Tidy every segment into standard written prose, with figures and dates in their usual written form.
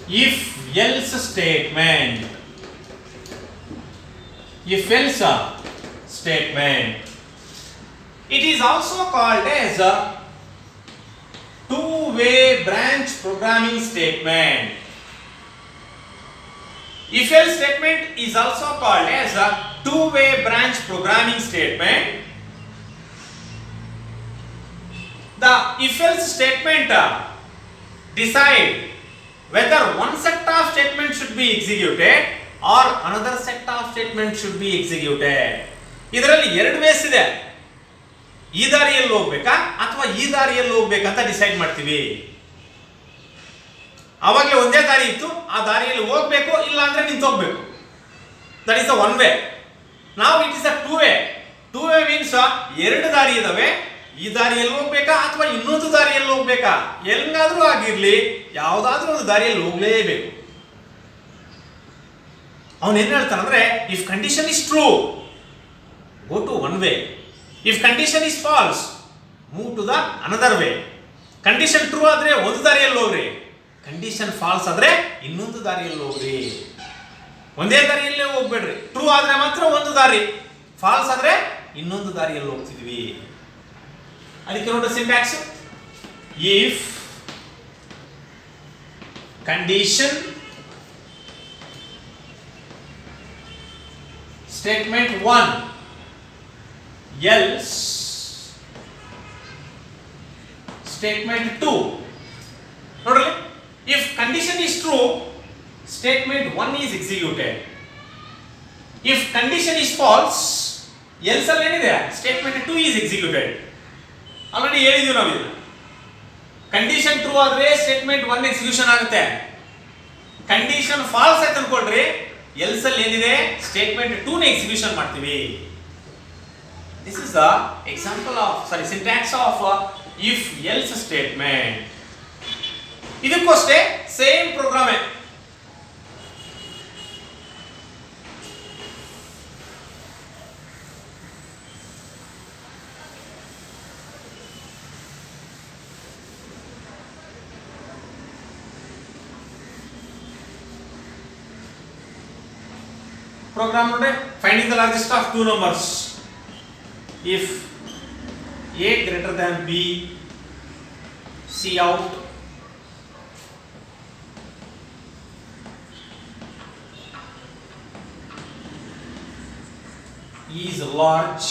if else statement. If else statement. It is also called as a two-way branch programming statement. If else statement is also called as a two-way branch programming statement. The if else statement decide whether one set of statements should be executed or another set of statements should be executed. ಇದರಲ್ಲಿ ಎರಡು ways ಇದೆ. ಈ ದಾರಿಯಲ್ಲಿ ಹೋಗಬೇಕಾ ಅಥವಾ ಈ ದಾರಿಯಲ್ಲಿ ಹೋಗಬೇಕಾ ಅಂತ ಡಿಸೈಡ್ ಮಾಡ್ತೀವಿ. ಅವಾಗಲೇ ಒಂದೇ ದಾರಿ ಇತ್ತು, ಆ ದಾರಿಯಲ್ಲಿ ಹೋಗಬೇಕು ಇಲ್ಲ ಅಂದ್ರೆ ನಿಂತು ಹೋಗಬೇಕು. That is the one way. ನಾವು it is a two way. Two way means ಎರಡು ದಾರಿ ಇದಾವೆ, ಈ ದಾರಿಯಲ್ಲಿ ಹೋಗ್ಬೇಕಾ ಅಥವಾ ಇನ್ನೊಂದು ದಾರಿಯಲ್ಲಿ ಹೋಗ್ಬೇಕಾ, ಎಲ್ಲಾದ್ರೂ ಆಗಿರ್ಲಿ ಯಾವುದಾದ್ರೂ ಒಂದು ದಾರಿಯಲ್ಲಿ ಹೋಗಲೇಬೇಕು. ಅವನು ಏನ್ ಹೇಳ್ತಾನಂದ್ರೆ if condition is true go to one way, if condition is false move to the another way. Condition true ಆದ್ರೆ ಒಂದು ದಾರಿಯಲ್ಲಿ ಹೋಗ್ರಿ, ಕಂಡೀಷನ್ ಫಾಲ್ಸ್ ಆದ್ರೆ ಇನ್ನೊಂದು ದಾರಿಯಲ್ಲಿ ಹೋಗ್ರಿ. ಒಂದೇ ದಾರಿಯಲ್ಲೇ ಹೋಗ್ಬೇಡ್ರಿ. ಟ್ರೂ ಆದ್ರೆ ಮಾತ್ರ ಒಂದು ದಾರಿ, ಫಾಲ್ಸ್ ಆದ್ರೆ ಇನ್ನೊಂದು ದಾರಿಯಲ್ಲಿ ಹೋಗ್ತಿದ್ವಿ. ಅದಕ್ಕೆ ನೋಡಿ syntax. If condition statement 1 else statement 2. ನೋಡ್ರಿ, if condition is true statement 1 is executed. If condition is false else ಅಲ್ಲಿ ಏನಿದೆ statement 2 is executed. ಆಲ್ರೆಡಿ ಹೇಳಿದೀವಿ ನಾವು ಇದನ್ನ. ಕಂಡೀಷನ್ ಟ್ರೂ ಆದ್ರೆ statement 1 ಎಕ್ಸಿಕ್ಯೂಷನ್ ಆಗುತ್ತೆ. ಕಂಡೀಷನ್ ಫಾಲ್ಸ್ ಆಯ್ತು ಅನ್ಕೊಳ್ರಿ, ಎಲ್ಸ್ ಅಲ್ಲಿ ಏನಿದೆ ಸ್ಟೇಟ್ಮೆಂಟ್ 2 ನ ಎಕ್ಸಿಕ್ಯೂಷನ್ ಮಾಡ್ತೀವಿ. This is the example of syntax of if else statement. ಇದಕ್ಕೂ ಅಷ್ಟೇ same ಪ್ರೋಗ್ರಾಮೇ. Program note finding the largest of two numbers. If A greater than B, see out is large,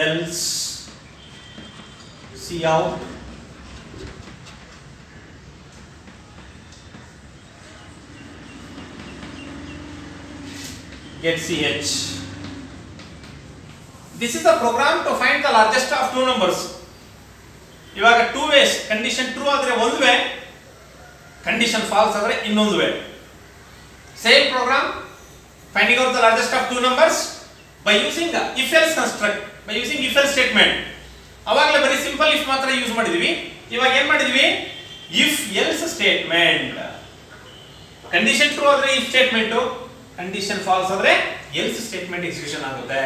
else see out get CH. This is the program to find the largest of two numbers. ಇವಾಗ two ways, condition true ಆದ್ರೆ ಒಂದು way, condition false ಆದ್ರೆ ಇನ್ನೊಂದು way. Same program finding out the largest of two numbers by using if else construct, by using if else statement. ಅವಾಗಲೇ ಬರೀ simple if ಮಾತ್ರ use ಮಾಡಿದ್ವಿ. ಇವಾಗ ಏನ್ ಮಾಡಿದ್ವಿ, if else statement. Condition true ಆದ್ರೆ ಇಫ್ ಸ್ಟೇಟ್ಮೆಂಟ್, ಕಂಡೀಷನ್ ಫಾಲ್ಸ್ ಆದ್ರೆ else statement execution ಆಗುತ್ತೆ.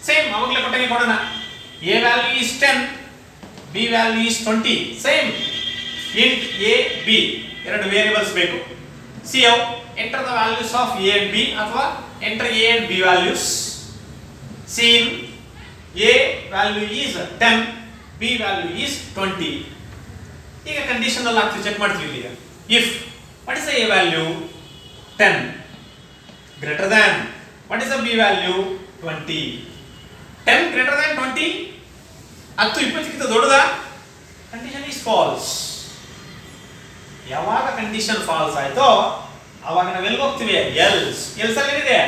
ಸೇಮ್ ಅವಾಗಲೇ ಕೊಟ್ಟಂಗೆ ಕೊಡೋಣ. A value is 10, B value is 20. Same int A B ಎರಡು ವೇರಿಯಬಲ್ಸ್ ಬೇಕು. See how enter the values of A and B ಅಥವಾ enter A and B values. See in A value is 10, B value is 20. ಈಗ condition ಅಲ್ಲಿ ಹಾಕ್ತೀವಿ, check ಮಾಡ್ತೀವಿ ಇಲ್ಲಿ. If what is the A value 10 greater than what is the b value 20. 10 greater than 20 ಅದು 20 ಗಿಂತ ದೊಡ್ಡದ, condition is falls. ಯಾವಾಗ condition falls ಆಯ್ತೋ ಅವಾಗ ನಾವು ಎಲ್ಲಿ ಹೋಗ್ತೀವಿ, ಎಲ್ಸ್. ಎಲ್ಸ್ ಅಲ್ಲಿ ಏನಿದೆ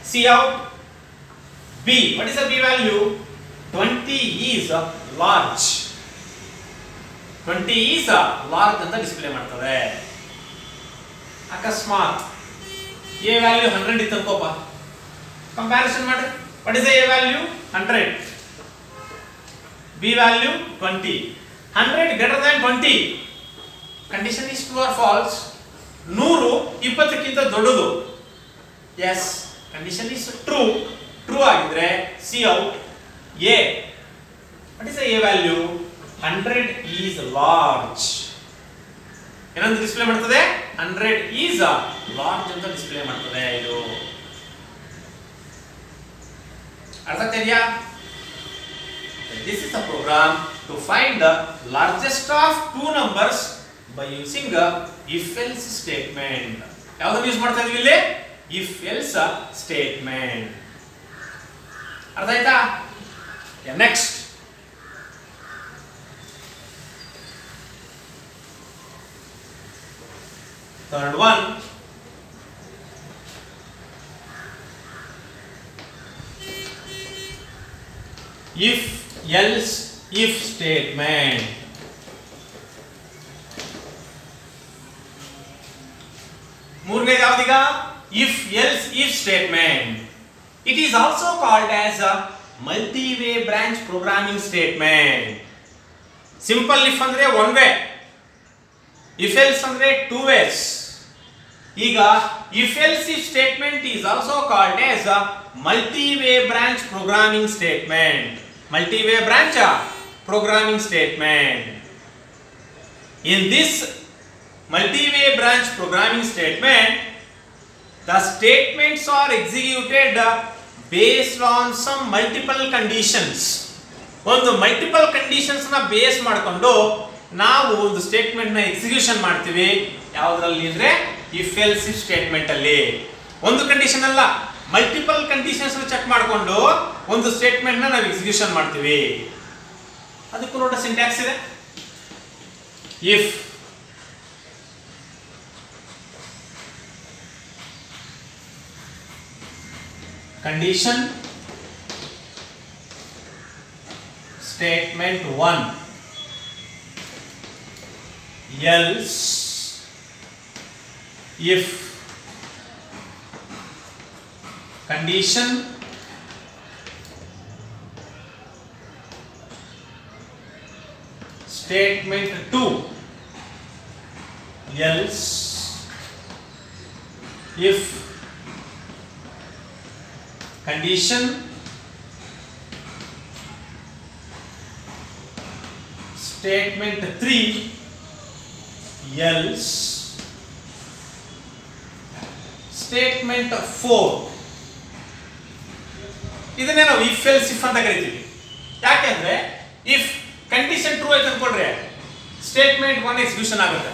C out B, what is the B value 20 is large. 20 is large ಅಂತ ಡಿಸ್ಪ್ಲೇ ಮಾಡ್ತದೆ. ಅಕಸ್ಮಾತ್ ಎ ವ್ಯಾಲ್ಯೂ 100 ಇತ್ತು ಅನ್ಕೋಪ, ಕಂಪ್ಯಾರಿಸನ್ ಮಾಡಿ. What is the A value 100, B value 20. 100 greater than 20, condition is true or false. 100 20 ಕ್ಕಿಂತ ದೊಡ್ಡದು, S condition is true. True ಆಗಿದ್ರೆ C out A, what is the A value 100 is large. ಏನಂತ display ಮಾಡ್ತದೆ 100 is large ಅಂತ display ಮಾಡ್ತದೆ ಇದು ಅರ್ಥ ಆಗ್ತಿದೆಯಾ this is a program to find the largest of two numbers by using a if else statement ಯಾವುದು use ಮಾಡ್ತಾ ಇದೀವಿ ಇಲ್ಲಿ if else statement ಅರ್ಥ ಆಯ್ತಾ next third one if else if statement ಮೂರನೇ ಯಾವ್ದೀಗ if else if statement it is also called as a multi-way branch programming statement simple if ಅಂದ್ರೆ one way if else ಅಂದ್ರೆ two ways ಈಗ if else if statement is also called as a multi-way branch programming statement multi-way branch programming statement in this multi-way branch programming statement the statements are executed based on some multiple conditions ಒಂದು multiple conditions ನ base ಮಾಡಿಕೊಂಡು ನಾವು ಒಂದು statement ನ execution ಮಾಡ್ತೀವಿ ಯಾವುದರಲ್ಲಿ ಅಂದ್ರೆ if else if statement ಅಲ್ಲಿ ಒಂದು ಕಂಡೀಷನ್ ಅಲ್ಲ ಮಲ್ಟಿಪಲ್ ಕಂಡೀಷನ್ಸ್ ಚೆಕ್ ಮಾಡಿಕೊಂಡು ಒಂದು ಸ್ಟೇಟ್ಮೆಂಟ್ ನ ನಾವು ಎಕ್ಸಿಕ್ಯೂಷನ್ ಮಾಡ್ತೀವಿ ಅದಕ್ಕೂ ನೋಡ ಸಿಂಟ್ಯಾಕ್ಸ್ ಇದೆ if condition statement 1 else if condition statement 2 else if condition statement 3 else statement 4 ಇದನ್ನೇ ನಾವು if else if ಅಂತ ಕರೀತೀವಿ ಯಾಕೆಂದ್ರೆ if ಕಂಡೀಷನ್ ಟ್ರೂ ಆಯ್ತು ಅನ್ಕೊಂಡ್ರೆ ಸ್ಟೇಟ್ಮೆಂಟ್ 1 ಎಕ್ಸಿಕ್ಯೂಷನ್ ಆಗುತ್ತೆ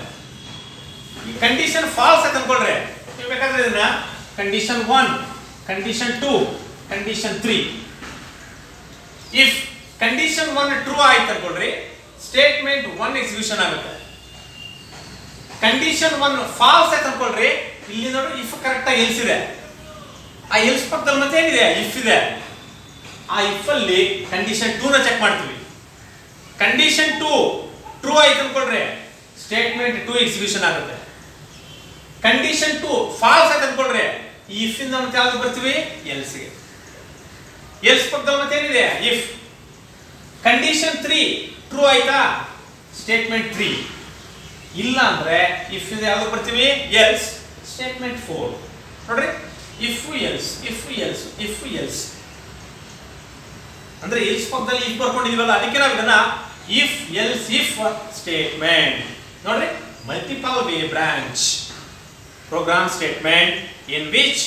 ಈ ಕಂಡೀಷನ್ ಫಾಲ್ಸ್ ಆಯ್ತು ಅನ್ಕೊಂಡ್ರೆ ನೀವು ಬೇಕಾದ್ರೆ ಇದನ್ನ condition 1 condition 2 condition 3 if condition 1 true ಆಯ್ತು ಅನ್ಕೊಂಡ್ರಿ ಸ್ಟೇಟ್ಮೆಂಟ್ 1 ಎಕ್ಸಿಕ್ಯೂಷನ್ ಆಗುತ್ತೆ ಕಂಡೀಷನ್ 1 ಫಾಲ್ಸ್ ಆಯ್ತು ಅನ್ಕೊಂಡ್ರಿ ಇಲ್ಲಿ ನೋಡಿ if ಕರೆಕ್ಟ್ ಆಗಿ ಎಲ್ಸ್ ಇದೆ ಆ ಎಲ್ಸ್ ಪಕ್ಕದಲ್ಲಿ ಮತ್ತೆ ಏನಿದೆ if ಇದೆ ಆ if ಅಲ್ಲಿ ಕಂಡೀಷನ್ 2 ನ ಚೆಕ್ ಮಾಡ್ತೀವಿ ಕಂಡೀಷನ್ 2 ಟ್ರೂ ಆಯ್ತು ಅನ್ಕೊಂಡ್ರೆ ಸ್ಟೇಟ್ಮೆಂಟ್ 2 ಎಕ್ಸಿಕ್ಯೂಷನ್ ಆಗುತ್ತೆ ಕಂಡೀಷನ್ 2 ಫಾಲ್ಸ್ ಆಯ್ತು ಅನ್ಕೊಂಡ್ರೆ if ಇಂದ ಮತ್ತೆ ಯಾವುದು ಬರ್ತೀವಿ else ಗೆ else ಪಕ್ಕದಲ್ಲಿ ಮತ್ತೆ ಏನಿದೆ if ಕಂಡೀಷನ್ 3 ಟ್ರೂ ಆಯ್ತಾ ಸ್ಟೇಟ್ಮೆಂಟ್ 3 ಇಲ್ಲ ಅಂದ್ರೆ if ಇಂದ ಯಾವುದು ಬರ್ತೀವಿ else ಸ್ಟೇಟ್ಮೆಂಟ್ 4 ನೋಡ್ರಿ if else ಅಂದ್ರೆ else ಪಕ್ಕದಲ್ಲಿ if ಬರ್ಕೊಂಡಿದೀವಲ್ಲ ಅದಕ್ಕೆ ನಾವು ಇದನ್ನ if else if ಸ್ಟೇಟ್ಮೆಂಟ್ ನೋಡ್ರಿ multiple way branch program statement in which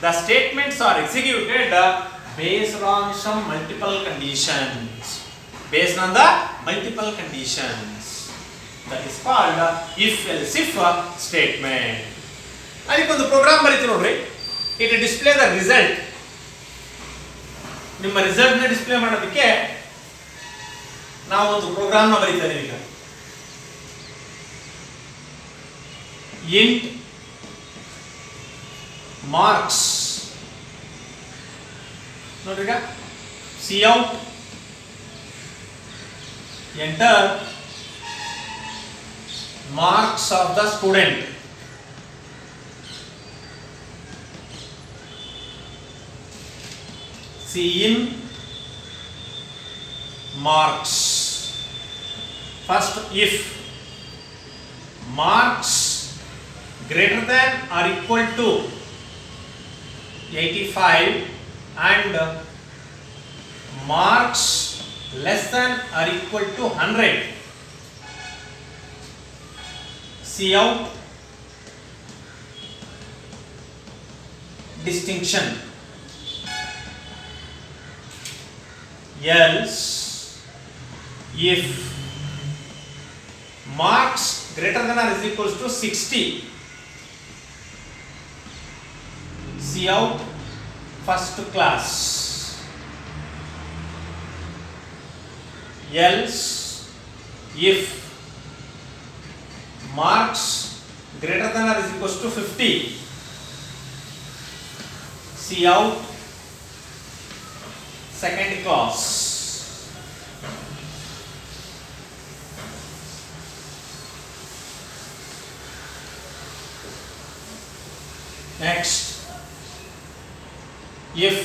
the statements are executed based on some multiple conditions that is called if else if statement ಅದಕ್ಕೊಂದು program ಬರೀತೀವಿ ನೋಡ್ರಿ it display the result ನಿಮ್ಮ result ನ display ಮಾಡೋದಕ್ಕೆ ನಾವು ಒಂದು program ನ ಬರೀತಾ ಇದೀವಿ ಈಗ int marks ನೋಡ್ರಿ ಈಗ cout enter marks of the student cin marks first if marks greater than or equal to 85 and marks less than or equal to 100 C out distinction, else if marks greater than or is equals to 60, see out first class, else if marks greater than or is equals to 50, see out second class. Next, if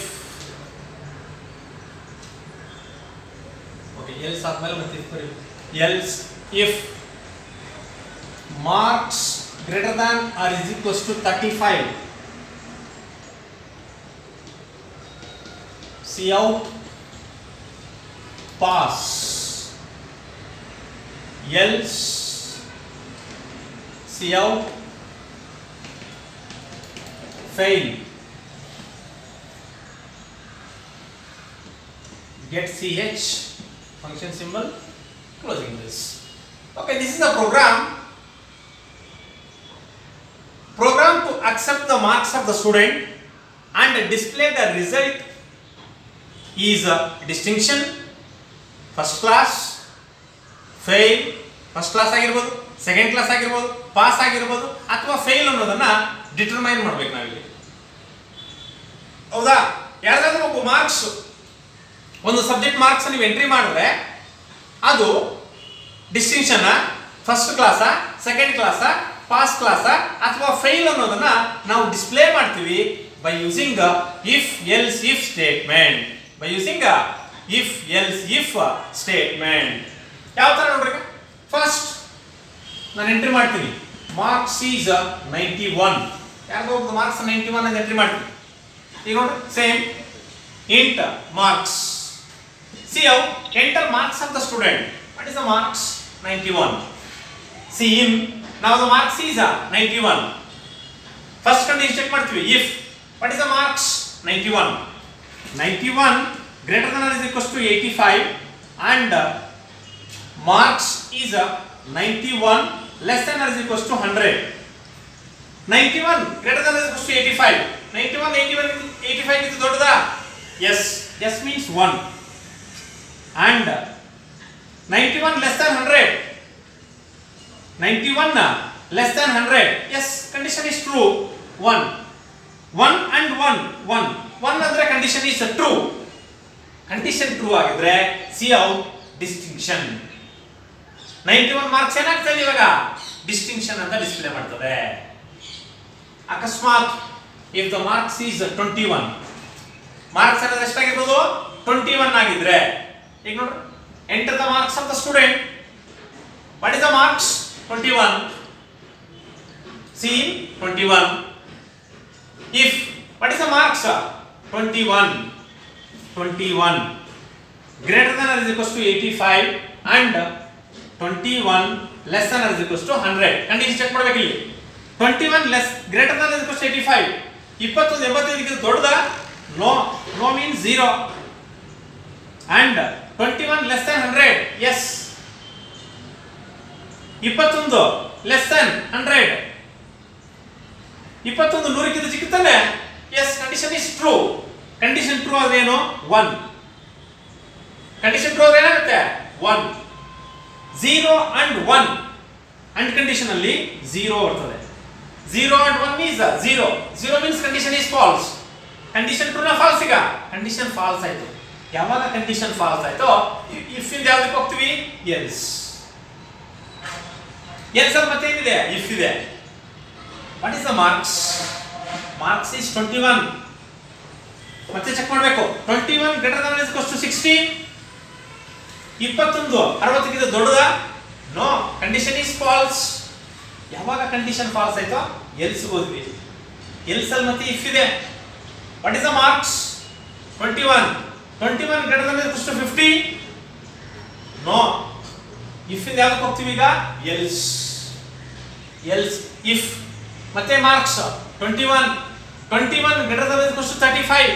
okay, else ಆದ್ಮೇಲೆ ಮತ್ತೆ else if marks greater than or is equals to 35, see out pass, else see out fail. Get ch function symbol, closing this. Okay, this is a program to accept the marks of the student and display the result is a distinction, first class, fail, first class ಆಗಿರಬಹುದು, second class ಆಗಿರಬಹುದು, pass ಆಗಿರಬಹುದು ಅಥವಾ fail ಅನ್ನೋದನ್ನ determine ಮಾಡಬೇಕು ನಾವಿಲ್ಲಿ. ಹೌದಾ? ಯಾರಾದರೂ ಒಬ್ಬ ಮಾರ್ಕ್ಸ್ ಒಂದು ಸಬ್ಜೆಕ್ಟ್ ಮಾರ್ಕ್ಸ್ ನೀವು ಎಂಟ್ರಿ ಮಾಡಿದ್ರೆ ಅದು distinction first class, second class, pass class ಅಥವಾ ಫೇಲ್ ಅನ್ನೋದನ್ನ ನಾವು ಡಿಸ್ಪ್ಲೇ ಮಾಡ್ತೀವಿ by using the if else if statement. By using a if else if statement. ಯಾವ ತರ ನೋಡ್ರಿ, ಫಸ್ಟ್ ನಾನು ಎಂಟ್ರಿ ಮಾಡ್ತೀನಿ ಮಾರ್ಕ್ಸ್ ಈಸ್ 91, ಯಾರಿಗೋ ಒಬ್ಬ ಮಾರ್ಕ್ಸ್ 91 ಅಂತ ಎಂಟ್ರಿ ಮಾಡ್ತೀನಿ. ಈಗ ನೋಡ್ರಿ same int marks, see how enter marks of the student, what is the marks 91, see in now the marks is 91, first condition check ಮಾಡ್ತೀವಿ if what is the marks 91 greater than or is equals to 85 and marks is 91 less than or is equals to 100. 91 greater than or is equals to 85, 85 is ದೊಡ್ಡದಾ? yes means 1 and 91 less than 100, 91 less than 100, yes condition is true, 1 and 1 ಅಂದ್ರೆ condition is true, condition true ಆಗಿದ್ರೆ C out distinction. 91 marks ಏನಾಗ್ತದೆ ಇವಾಗ distinction ಅಂತ display ಮಾಡ್ತದೆ. ಅಕಸ್ಮಾತ್ if the marks is 21, marks ಅನ್ನೋದು ಎಷ್ಟಾಗಿರ್ಬೋದು 21 ಆಗಿದ್ರೆ ಈಗ ನೋಡ್ರಿ enter the marks of the student, what is the marks 21, see 21 if what is the marks 21 greater than or is equals to 85 and 21 less than or is equals to 100. Condition check ಮಾಡಬೇಕು ಇಲ್ಲಿ. 21 less greater than or is equals to 85, 21 85 ಗಿಂತ ದೊಡ್ಡದಾ? no means 0 and 21 less than 100, yes 21 less than 100, 21 100 ಚಿಕ್ಕತಾನೆ, yes condition is true. Condition true ಆದ್ರೆ ಏನು 1, condition true ಆದ್ರೆ ಏನಾಗುತ್ತೆ 1, 0 and 1 and condition ಅಲ್ಲಿ 0 ಬರ್ತದೆ. 0 and 1 means 0 means condition is false. Condition true ನಾ falls, ಈಗ condition false ಆಯ್ತು. ಯಾವಾಗ ಕಂಡೀಷನ್ ಫಾಲ್ಸ್ ಆಯ್ತು ಇಫ್ ಇಂದ ಯಾವ್ದಕ್ಕೆ ಹೋಗ್ತೀವಿ ಎಲ್ಸ್ ಅಲ್ಲಿ ಮತ್ತೆ ಏನಿದೆ ಇಫ್ ಇದೆ. What is the marks is 21, ಮತ್ತೆ ಚೆಕ್ ಮಾಡಬೇಕು 21 greater than or is equals to 60, 21 60 ಗಿಂತ ದೊಡ್ಡದಾ? No condition is false. ಯಾವಾಗ ಕಂಡೀಷನ್ ಫಾಲ್ಸ್ ಆಯ್ತು ಎಲ್ಸ್ ಹೋದ್ವಿ, ಎಲ್ಸ್ ಅಲ್ಲಿ ಮತ್ತೆ ಇಫ್ ಇದೆ. What is the marks 21 greater than or is equals to 50, no if ಇಂದ ಯಾವ್ದಕ್ಕೆ ಹೋಗ್ತೀವಿ ಈಗ ಎಲ್ಸ್. ಎಲ್ಸ್ ಇಫ್ ಮತ್ತೆ marks 21 greater than equals to 35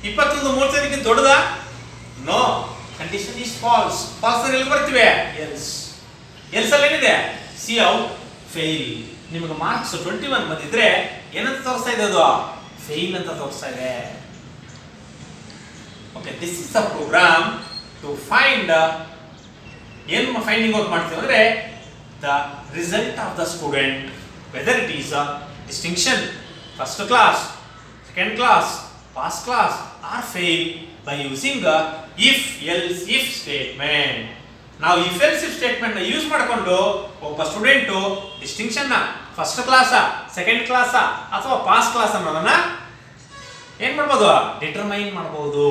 21 ಮೂರನೇದಕ್ಕಿಂತ ದೊಡ್ಡದ ನೋ ಕಂಡೀಷನ್ ಇಸ್ ಫಾಲ್ಸ್ ಎಲ್ಲಿ ಬರ್ತಿವೆ ಎಲ್ಸ್ ಅಲ್ಲಿ ಏನಿದೆ ಸಿ ಔಟ್ ಫೇಲ್ ನಿಮಗೆ ಮಾರ್ಕ್ಸ್ 21 ಬಂದಿದ್ರೆ ಏನಂತ ತೋರಿಸ್ತಾ ಇದೆ ಅದು ಫೇಲ್ ಅಂತ ತೋರಿಸ್ತಾ ಇದೆ okay this is the program to find ಏನು ಫೈಂಡಿಂಗ್ ಔಟ್ ಮಾಡ್ತೀವಿ ಅಂದ್ರೆ the result of the student whether it is a distinction first class second class pass class or fail by using a if else if statement ನಾವು if else if statement ನ use ಮಾಡಿಕೊಂಡು ಒಬ್ಬ student distinction ನ first class second class ಅಥವಾ pass class ಅನ್ನೋದನ್ನ ಏನು ಮಾಡಬಹುದು determine ಮಾಡಬಹುದು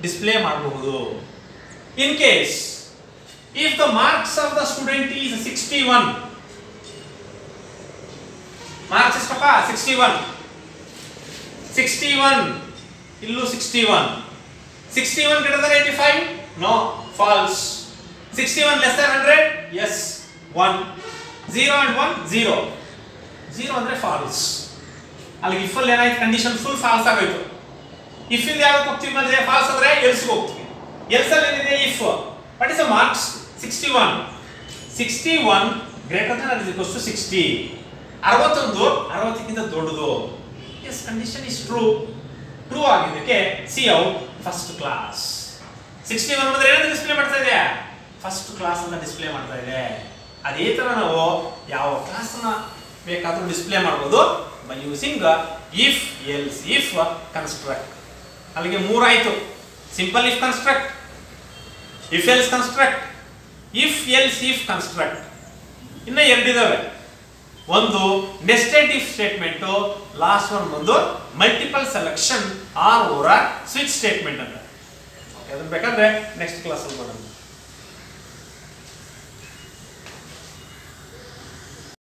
ಡಿಸ್ಪ್ಲೇ ಮಾಡಬಹುದು in case if the marks of the student is 61 marks ಎಷ್ಟಪ್ಪ 61 ಇಲ್ಲೂ 61 greater than 85 no false 61 less than 100 yes 1 0 and 1 0 ಅಂದ್ರೆ false ಅಲ್ಲಿ if ಅಲ್ಲಿ ಏನಾಯ್ತು ಕಂಡೀಷನ್ ಫುಲ್ ಫಾಲ್ಸ್ ಆಗೋಯ್ತು if ಇಂದ ಯಾವಾಗ ಹೋಗ್ತೀವಿ ಅಂದ್ರೆ false ಅಂದ್ರೆ else ಹೋಗ್ತೀವಿ else ಅಲ್ಲಿ ಏನಿದೆ if what is the marks 61 greater than or equals to 60 61 ಕ್ಕಿಂತ ದೊಡ್ಡದು yes condition is ಟ್ರೂ ಆಗಿದ್ದಕ್ಕೆ ಸಿ ಔಟ್ ಫಸ್ಟ್ ಕ್ಲಾಸ್ 61 ಅಂದ್ರೆ ಏನಂತ ಡಿಸ್ಪ್ಲೇ ಮಾಡ್ತಾ ಇದೆ ಫಸ್ಟ್ ಕ್ಲಾಸ್ ಅಂತ ಡಿಸ್ಪ್ಲೇ ಮಾಡ್ತಾ ಇದೆ ಅದೇ ತರ ನಾವು ಯಾವ ಕ್ಲಾಸ್ ಅನ್ನ ಬೇಕಾದರೂ ಡಿಸ್ಪ್ಲೇ ಮಾಡಬಹುದು by using if else if construct ಅಲ್ಲಿಗೆ 3 ಆಯ್ತು simple if construct if else construct if else if construct ಇನ್ನ 2 ಇದಾವೆ ಒಂದು nested if statement last one ಒಂದು multiple selection or over switch statement ಅಂತ ಅದನ್ನ ಬೇಕಾದ್ರೆ ನೆಕ್ಸ್ಟ್ ಕ್ಲಾಸ್ ಅಲ್ಲಿ ಮಾಡೋಣ